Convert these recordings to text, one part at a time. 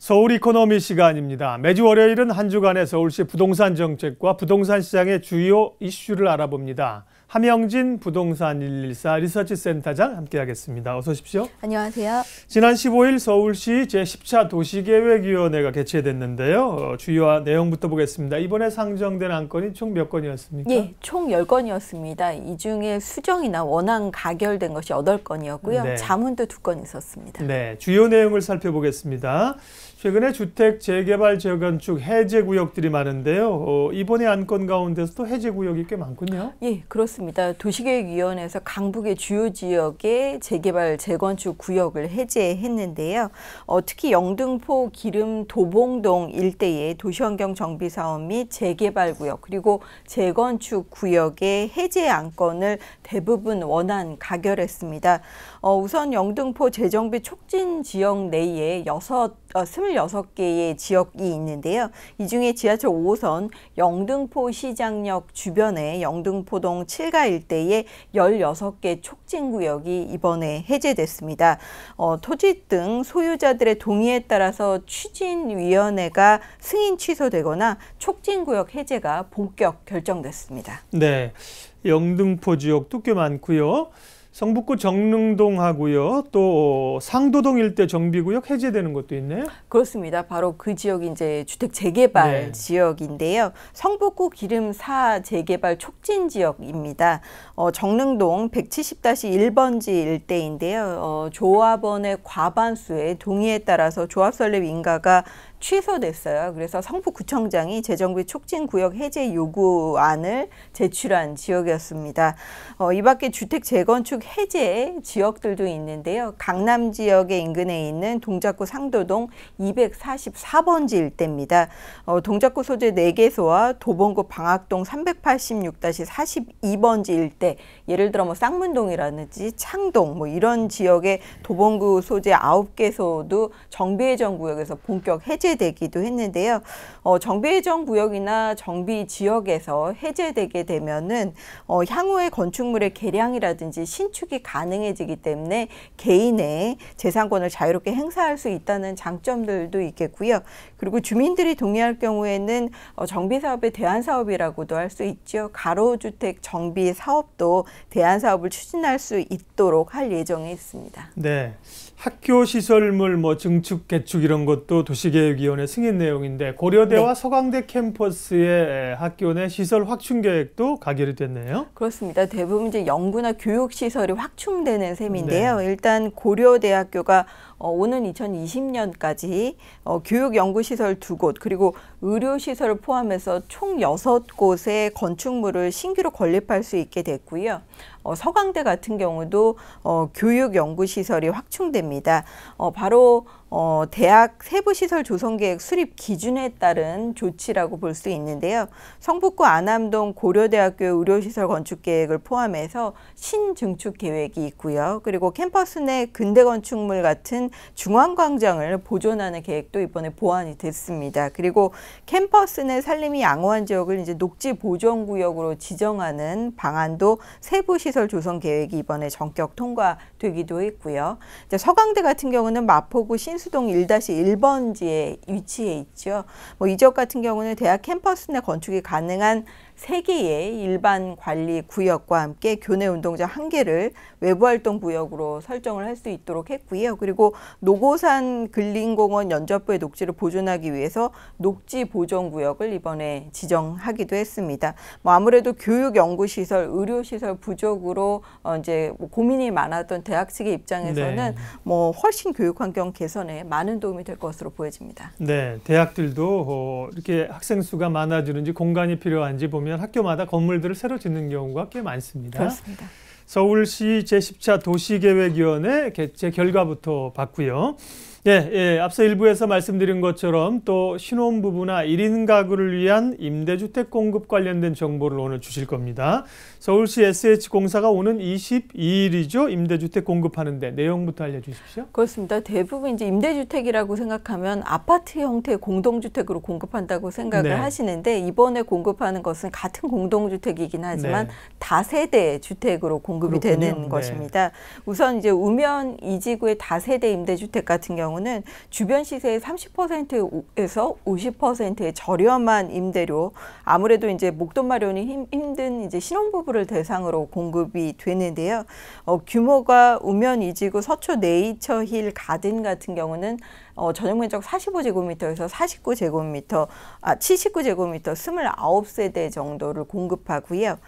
서울 이코노미 시간입니다. 매주 월요일은 한 주간의 서울시 부동산 정책과 부동산 시장의 주요 이슈를 알아봅니다. 함영진 부동산 114 리서치 센터장 함께하겠습니다. 어서 오십시오. 안녕하세요. 지난 15일 서울시 제10차 도시계획위원회가 개최됐는데요. 주요 내용부터 보겠습니다. 이번에 상정된 안건이 총 몇 건이었습니까? 예, 총 10건이었습니다. 이 중에 수정이나 원안 가결된 것이 8건이었고요. 네. 자문도 2건 있었습니다. 네, 주요 내용을 살펴보겠습니다. 최근에 주택 재개발 재건축 해제 구역들이 많은데요. 이번에 안건 가운데서도 해제 구역이 꽤 많군요. 예, 그렇습니다. 도시계획위원회에서 강북의 주요 지역의 재개발 재건축 구역을 해제했는데요. 특히 영등포, 기름, 도봉동 일대의 도시환경 정비 사업 및 재개발 구역 그리고 재건축 구역의 해제 안건을 대부분 원안 가결했습니다. 우선 영등포 재정비 촉진 지역 내에 26개의 지역이 있는데요. 이 중에 지하철 5호선 영등포 시장역 주변의 영등포동 7가 일대에 16개 촉진구역이 이번에 해제됐습니다. 토지 등 소유자들의 동의에 따라서 추진위원회가 승인 취소되거나 촉진구역 해제가 본격 결정됐습니다. 네, 영등포 지역도 꽤 많고요. 성북구 정릉동하고요. 또 상도동 일대 정비구역 해제되는 것도 있네요. 그렇습니다. 바로 그 지역이 이제 주택 재개발 지역인데요. 성북구 기름 4 재개발 촉진 지역입니다. 정릉동 170-1번지 일대인데요. 조합원의 과반수의 동의에 따라서 조합 설립 인가가 취소됐어요. 그래서 성북구청장이 재정비 촉진구역 해제 요구안을 제출한 지역이었습니다. 이 밖에 주택 재건축 해제 지역들도 있는데요. 강남 지역의 인근에 있는 동작구 상도동 244번지 일대입니다. 동작구 소재 4개소와 도봉구 방학동 386-42번지 일대, 예를 들어 뭐 쌍문동이라든지 창동 이런 지역의 도봉구 소재 9개소도 정비예정 구역에서 본격 해제되기도 했는데요. 정비예정 구역이나 정비 지역에서 해제되게 되면은 향후의 건축물의 개량이라든지 신축이 가능해지기 때문에 개인의 재산권을 자유롭게 행사할 수 있다는 장점들도 있겠고요. 그리고 주민들이 동의할 경우에는 정비 사업의 대안 사업이라고도 할 수 있죠. 가로주택 정비 사업도 대안 사업을 추진할 수 있도록 할 예정에 있습니다. 네. 학교 시설물 증축, 개축 이런 것도 도시계획위원회 승인 내용인데 고려대와 서강대 캠퍼스의 학교 내 시설 확충 계획도 가결이 됐네요. 그렇습니다. 대부분 이제 연구나 교육 시설이 확충되는 셈인데요. 일단 고려대학교가 오는 2020년까지 교육연구시설 2곳 그리고 의료시설을 포함해서 총 6곳의 건축물을 신규로 건립할 수 있게 됐고요. 서강대 같은 경우도 교육연구시설이 확충됩니다. 바로 대학 세부시설 조성계획 수립 기준에 따른 조치라고 볼 수 있는데요. 성북구 안암동 고려대학교 의료시설 건축계획을 포함해서 신증축 계획이 있고요. 그리고 캠퍼스 내 근대 건축물 같은 중앙광장을 보존하는 계획도 이번에 보완이 됐습니다. 그리고 캠퍼스 내 산림이 양호한 지역을 이제 녹지 보존구역으로 지정하는 방안도 세부시설 조성 계획이 이번에 전격 통과되기도 했고요. 이제 서강대 같은 경우는 마포구 신수동 1-1번지에 위치해 있죠. 이 지역 같은 경우는 대학 캠퍼스 내 건축이 가능한 3개의 일반 관리 구역과 함께 교내 운동장 1개를 외부활동 구역으로 설정을 할 수 있도록 했고요. 그리고 노고산 근린공원 연접부의 녹지를 보존하기 위해서 녹지 보존구역을 이번에 지정하기도 했습니다. 아무래도 교육연구시설, 의료시설 부족으로 이제 고민이 많았던 대학 측의 입장에서는 훨씬 교육환경 개선에 많은 도움이 될 것으로 보여집니다. 네, 대학들도 이렇게 학생 수가 많아지는지 공간이 필요한지 보면 학교마다 건물들을 새로 짓는 경우가 꽤 많습니다. 그렇습니다. 서울시 제10차 도시계획위원회 개최 결과부터 봤고요. 앞서 일부에서 말씀드린 것처럼 또 신혼부부나 1인 가구를 위한 임대주택 공급 관련된 정보를 오늘 주실 겁니다. 서울시 SH공사가 오는 22일이죠. 임대주택 공급하는데 내용부터 알려주십시오. 그렇습니다. 대부분 이제 임대주택이라고 생각하면 아파트 형태의 공동주택으로 공급한다고 생각을 하시는데 이번에 공급하는 것은 같은 공동주택이긴 하지만 다세대 주택으로 공급이 되는 것입니다. 우선 이제 우면 이지구의 다세대 임대주택 같은 경우 경우는 주변 시세의 30%에서 50%의 저렴한 임대료, 아무래도 이제 목돈 마련이 힘든 이제 신혼부부를 대상으로 공급이 되는데요. 규모가 우면 이지구 서초 네이처힐 가든 같은 경우는 전용 면적 45제곱미터에서 79제곱미터, 79제곱미터 29세대 정도를 공급하고요.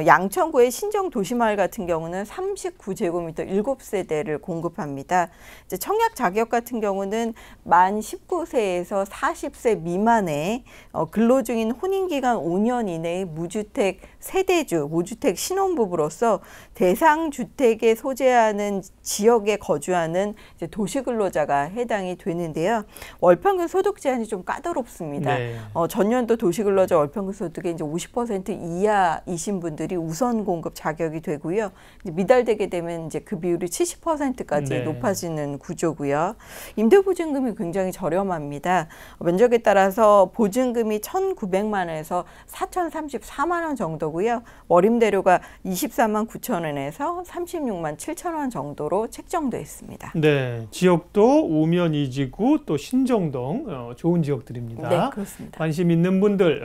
양천구의 신정 도시마을 같은 경우는 39제곱미터 7세대를 공급합니다. 이제 청약 자격 같은 경우는 만 19세에서 40세 미만의 근로 중인 혼인기간 5년 이내의 무주택 세대주, 무주택 신혼부부로서 대상 주택에 소재하는 지역에 거주하는 이제 도시근로자가 해당이 되는데요. 월평균 소득 제한이 좀 까다롭습니다. 네. 전년도 도시근로자 월평균 소득의 이제 50% 이하이신 분들이 우선 공급 자격이 되고요. 이제 미달되게 되면 이제 그 비율이 70%까지 네. 높아지는 구조고요. 임대보증금이 굉장히 저렴합니다. 면적에 따라서 보증금이 1,900만 원에서 4,034만 원 정도고요. 월임대료가 24만 9천 원에서 36만 7천 원 정도로 책정돼 있습니다. 네, 지역도 우면 이지구 또 신정동 좋은 지역들입니다. 네, 그렇습니다. 관심 있는 분들,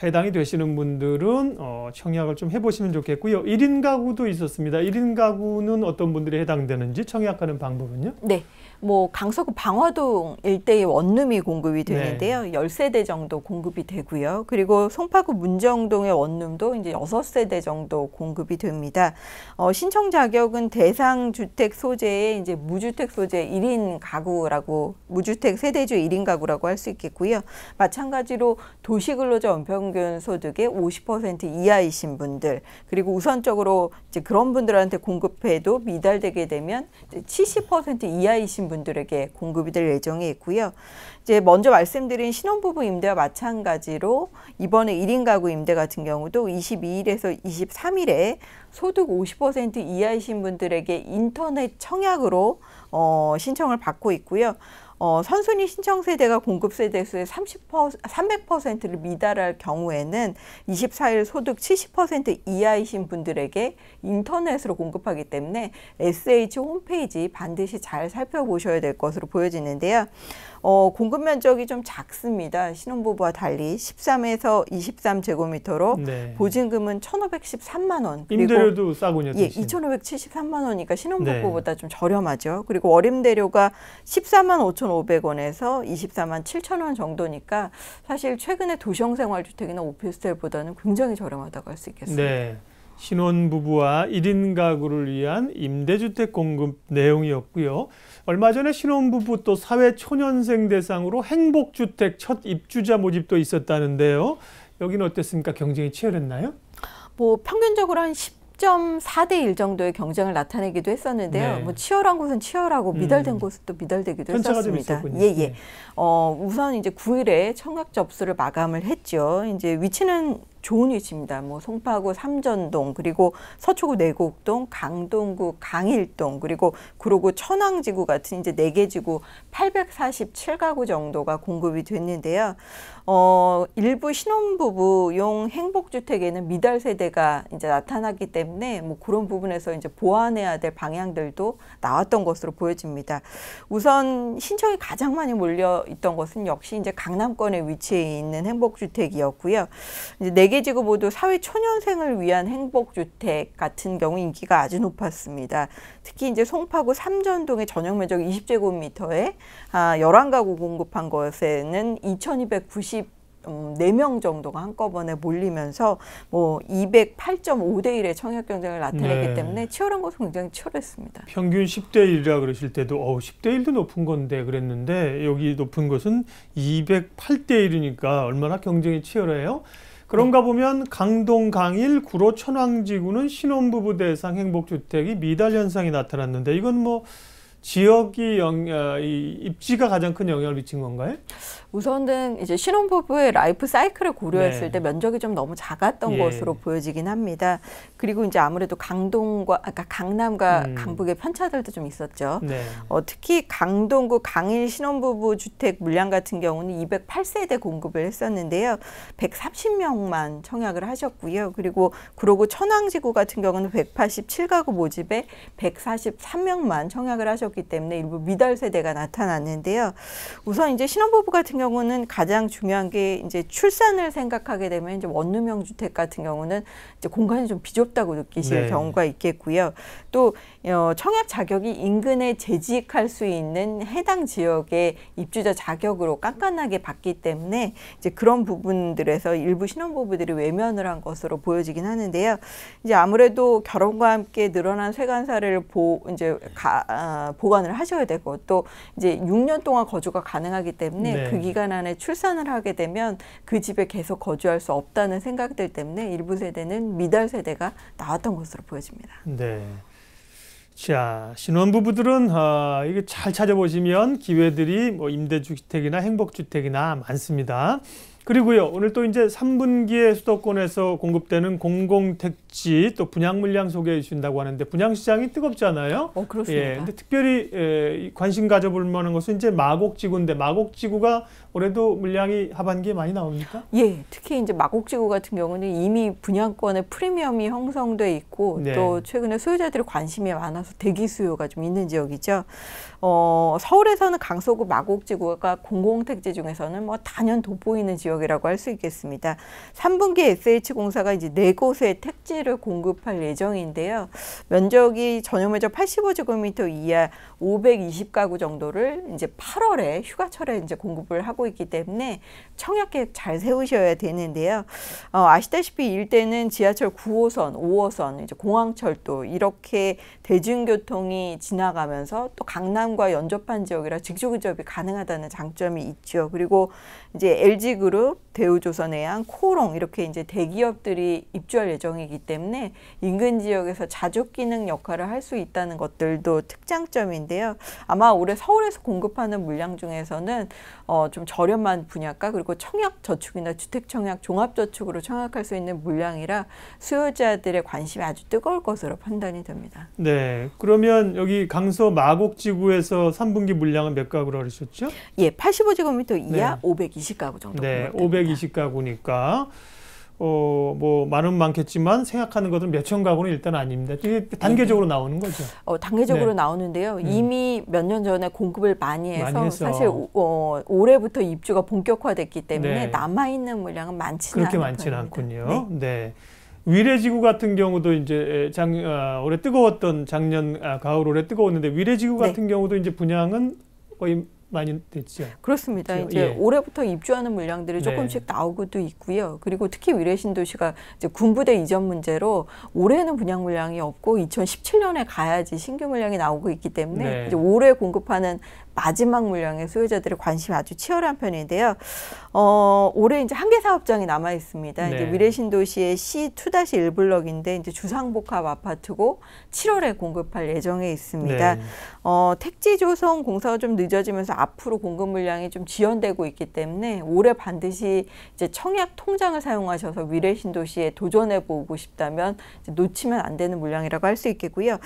해당이 되시는 분들은 청약을 좀 해보시면 좋겠고요. 1인 가구도 있었습니다. 1인 가구는 어떤 분들이 해당되는지 청약하는 방법은요? 네. 뭐 강서구 방화동 일대의 원룸이 공급이 되는데요. 네. 10세대 정도 공급이 되고요. 그리고 송파구 문정동의 원룸도 이제 6세대 정도 공급이 됩니다. 신청 자격은 대상 주택 소재의 이제 무주택 소재 1인 가구라고, 무주택 세대주 1인 가구라고 할 수 있겠고요. 마찬가지로 도시근로자 연평균 소득의 50% 이하이신 분들, 그리고 우선적으로 이제 그런 분들한테 공급해도 미달되게 되면 70% 이하이신 분들에게 공급이 될 예정에 있고요. 이제 먼저 말씀드린 신혼부부 임대와 마찬가지로 이번에 1인 가구 임대 같은 경우도 22일에서 23일에 소득 50% 이하이신 분들에게 인터넷 청약으로 신청을 받고 있고요. 선순위 신청 세대가 공급 세대 수의 300%를 미달할 경우에는 24일 소득 70% 이하이신 분들에게 인터넷으로 공급하기 때문에 SH 홈페이지 반드시 잘 살펴보셔야 될 것으로 보여지는데요. 공급 면적이 좀 작습니다. 신혼부부와 달리 13에서 23제곱미터로 네. 보증금은 1,513만 원. 그리고 임대료도 싸군요. 예, 2,573만 원이니까 신혼부부보다 네. 좀 저렴하죠. 그리고 월임대료가 14만 5,500원에서 24만 7천 원 정도니까 사실 최근에 도시형생활주택이나 오피스텔보다는 굉장히 저렴하다고 할 수 있겠습니다. 네. 신혼부부와 1인 가구를 위한 임대주택 공급 내용이었고요. 얼마 전에 신혼부부 또 사회초년생 대상으로 행복주택 첫 입주자 모집도 있었다는데요. 여기는 어땠습니까? 경쟁이 치열했나요? 뭐 평균적으로 한 10.4대 1 정도의 경쟁을 나타내기도 했었는데요. 네. 뭐 치열한 곳은 치열하고 미달된 곳은 또 미달되기도 했었습니다. 예. 우선 이제 9일에 청약 접수를 마감을 했죠. 이제 위치는 좋은 위치입니다. 뭐 송파구 삼전동, 그리고 서초구 내곡동, 강동구 강일동, 그리고 구로구 천왕지구 같은 이제 4개 지구 847가구 정도가 공급이 됐는데요. 일부 신혼부부용 행복주택에는 미달 세대가 이제 나타났기 때문에 뭐 그런 부분에서 이제 보완해야 될 방향들도 나왔던 것으로 보여집니다. 우선 신청이 가장 많이 몰려 있던 것은 역시 이제 강남권에 위치해 있는 행복주택이었고요. 이제 4개 지구 모두 사회 초년생을 위한 행복주택 같은 경우 인기가 아주 높았습니다. 특히 이제 송파구 삼전동의 전용 면적 20제곱미터에 11가구 공급한 것에는 2,294명 정도가 한꺼번에 몰리면서 뭐 208.5대 1의 청약 경쟁을 나타냈기 때문에 치열한 것은 굉장히 치열했습니다. 평균 10대 1이라 그러실 때도 10대 1도 높은 건데 그랬는데 여기 높은 것은 208대 1이니까 얼마나 경쟁이 치열해요? 그런가 보면 강동, 강일, 구로, 천왕지구는 신혼부부 대상 행복주택이 미달 현상이 나타났는데 이건 뭐 지역이 입지가 가장 큰 영향을 미친 건가요? 우선은 이제 신혼부부의 라이프 사이클을 고려했을 때 면적이 좀 너무 작았던 것으로 보여지긴 합니다. 그리고 이제 아무래도 강남과 강북의 편차들도 좀 있었죠. 특히 강동구 강일 신혼부부 주택 물량 같은 경우는 208세대 공급을 했었는데요. 130명만 청약을 하셨고요. 그리고 구로구 천왕지구 같은 경우는 187가구 모집에 143명만 청약을 하셨기 있었기 때문에 일부 미달 세대가 나타났는데요. 우선 이제 신혼부부 같은 경우는 가장 중요한 게 이제 출산을 생각하게 되면 이제 원룸형 주택 같은 경우는 이제 공간이 좀 비좁다고 느끼실 네. 경우가 있겠고요. 또 청약 자격이 인근에 재직할 수 있는 해당 지역의 입주자 자격으로 깐깐하게 받기 때문에 이제 그런 부분들에서 일부 신혼부부들이 외면을 한 것으로 보여지긴 하는데요. 이제 아무래도 결혼과 함께 늘어난 세간사를 보관을 하셔야 되고 또 이제 6년 동안 거주가 가능하기 때문에 네. 그 기간 안에 출산을 하게 되면 그 집에 계속 거주할 수 없다는 생각들 때문에 일부 세대는 미달 세대가 나왔던 것으로 보여집니다. 네. 자, 신혼부부들은 이게 잘 찾아보시면 기회들이 뭐 임대주택이나 행복주택이나 많습니다. 그리고요, 오늘 또 이제 3분기에 수도권에서 공급되는 공공택지 또 분양 물량 소개해 주신다고 하는데 분양 시장이 뜨겁잖아요. 그렇습니다. 예, 근데 특별히 관심 가져볼 만한 것은 이제 마곡지구인데 마곡지구가 올해도 물량이 하반기에 많이 나옵니까? 예, 특히 이제 마곡지구 같은 경우는 이미 분양권의 프리미엄이 형성돼 있고 네. 또 최근에 소유자들이 관심이 많아서 대기 수요가 좀 있는 지역이죠. 서울에서는 강서구 마곡지구가 공공택지 중에서는 뭐 단연 돋보이는 지역이라고 할 수 있겠습니다. 3분기 SH공사가 이제 4곳의 택지를 공급할 예정인데요. 면적이 전용 면적 85제곱미터 이하 520가구 정도를 이제 8월에 휴가철에 이제 공급을 하고 있기 때문에 청약 계획 잘 세우셔야 되는데요. 아시다시피 일대는 지하철 9호선, 5호선, 이제 공항철도 이렇게 대중교통이 지나가면서 또 강남과 연접한 지역이라 직주근접이 가능하다는 장점이 있죠. 그리고 이제 LG그룹, 대우조선해양, 코롱 이렇게 이제 대기업들이 입주할 예정이기 때문에 인근 지역에서 자족 기능 역할을 할 수 있다는 것들도 특장점인데요. 아마 올해 서울에서 공급하는 물량 중에서는 좀 저렴한 분양가 그리고 청약 저축이나 주택 청약 종합 저축으로 청약할 수 있는 물량이라 수요자들의 관심이 아주 뜨거울 것으로 판단이 됩니다. 네, 그러면 여기 강서 마곡지구에서 3분기 물량은 몇 가구라고 그러셨죠? 예, 85제곱미터 이하 네. 520가구 정도. 네, 520가구니까 뭐 많은 많겠지만 생각하는 것은 몇천 가구는 일단 아닙니다. 이게 단계적으로 나오는 거죠. 단계적으로 네. 나오는데요. 이미 몇 년 전에 공급을 많이 해서 사실 올해부터 입주가 본격화됐기 때문에 네. 남아있는 물량은 그렇게 많지는 않군요. 네. 위례지구 같은 경우도 이제 올해 뜨거웠던 작년 가을 올해 뜨거웠는데 위례지구 같은 경우도 이제 분양은 거의 많이 됐죠. 그렇습니다. 그렇죠? 이제 예. 올해부터 입주하는 물량들이 조금씩 나오고도 있고요. 그리고 특히 위례신도시가 이제 군부대 이전 문제로 올해는 분양 물량이 없고 2017년에 가야지 신규 물량이 나오고 있기 때문에 이제 올해 공급하는 마지막 물량의 수요자들의 관심이 아주 치열한 편인데요. 올해 이제 한 개 사업장이 남아 있습니다. 이제 위례신도시의 C2-1블럭인데 이제 주상복합 아파트고 7월에 공급할 예정에 있습니다. 네. 택지 조성 공사가 좀 늦어지면서 앞으로 공급 물량이 좀 지연되고 있기 때문에 올해 반드시 이제 청약 통장을 사용하셔서 위례신도시에 도전해 보고 싶다면 이제 놓치면 안 되는 물량이라고 할 수 있겠고요.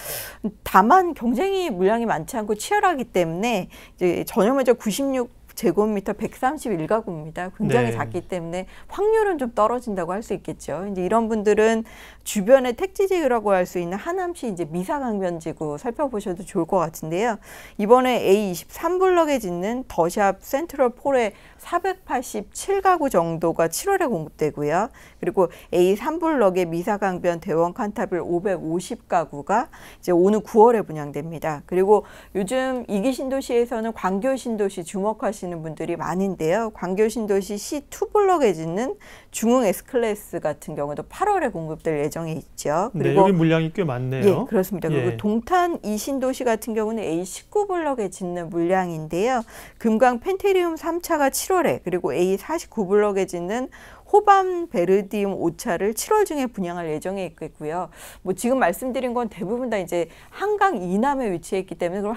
다만 경쟁이 물량이 많지 않고 치열하기 때문에 이제 전용 면적 96제곱미터 131가구입니다. 굉장히 작기 때문에 확률은 좀 떨어진다고 할 수 있겠죠. 이제 이런 분들은 주변의 택지지구라고 할 수 있는 하남시 이제 미사강변지구 살펴보셔도 좋을 것 같은데요. 이번에 A23블럭에 짓는 더샵 센트럴폴에 487가구 정도가 7월에 공급되고요. 그리고 A3블럭의 미사강변 대원 칸타빌 550가구가 이제 오는 9월에 분양됩니다. 그리고 요즘 이기신도시에서는 광교신도시 주목하시는 분들이 많은데요. 광교신도시 C2블럭에 짓는 중흥 S클래스 같은 경우도 8월에 공급될 예정에 있죠. 그리고 여기 물량이 꽤 많네요. 예, 그렇습니다. 그리고 동탄 이신도시 같은 경우는 A19블럭에 짓는 물량인데요. 금강 펜테리움 3차가 7월에 그리고 A49블럭에 짓는 호밤 베르디움 5차를 7월 중에 분양할 예정에 있겠고요. 뭐 지금 말씀드린 건 대부분 다 이제 한강 이남에 위치해 있기 때문에 그럼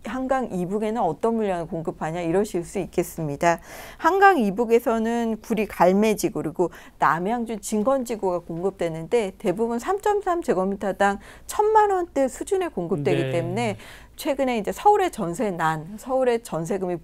한강 이북에는 어떤 물량을 공급하냐 이러실 수 있겠습니다. 한강 이북에서는 구리 갈매지구 그리고 남양주 진건지구가 공급되는데 대부분 3.3제곱미터당 1,000만 원대 수준에 공급되기 때문에 최근에 이제 서울의 전세 서울의 전세금이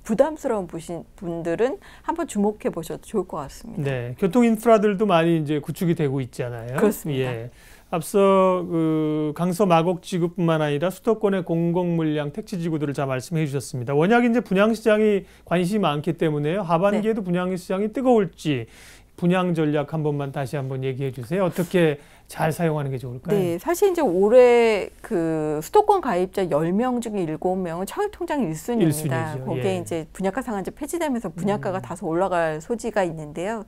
부담스러운 분들은 한번 주목해 보셔도 좋을 것 같습니다. 네, 교통 인프라들도 많이 이제 구축이 되고 있잖아요. 그렇습니다. 예. 앞서 그 강서 마곡지구뿐만 아니라 수도권의 공공물량 택지지구들을 잘 말씀해 주셨습니다. 워낙 이제 분양시장이 관심이 많기 때문에요. 하반기에도 네. 분양시장이 뜨거울지 분양 전략 한 번만 다시 한번 얘기해 주세요. 어떻게 잘 사용하는 게 좋을까요? 네, 사실 이제 올해 그 수도권 가입자 10명 중에 7명은 청약통장 1순위입니다. 거기에 예. 이제 분양가 상한제 폐지되면서 분양가가 다소 올라갈 소지가 있는데요.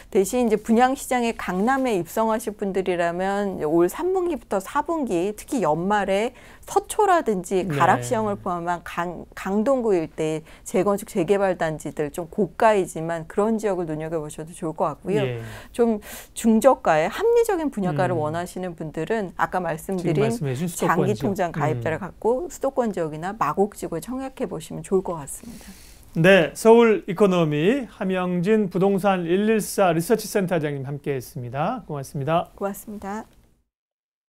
대신 이제 분양시장에 강남에 입성하실 분들이라면 올 3분기부터 4분기 특히 연말에 서초라든지 가락시형을 포함한 강동구 일대 재건축 재개발 단지들 좀 고가이지만 그런 지역을 눈여겨보셔도 좋을 것 같고요. 예. 좀 중저가의 합리적인 분양가를 원하시는 분들은 아까 말씀드린 장기 통장 가입자를 갖고 수도권 지역이나 마곡지구에 청약해 보시면 좋을 것 같습니다. 네, 서울 이코노미 함영진 부동산 114 리서치 센터장님 함께했습니다. 고맙습니다. 고맙습니다.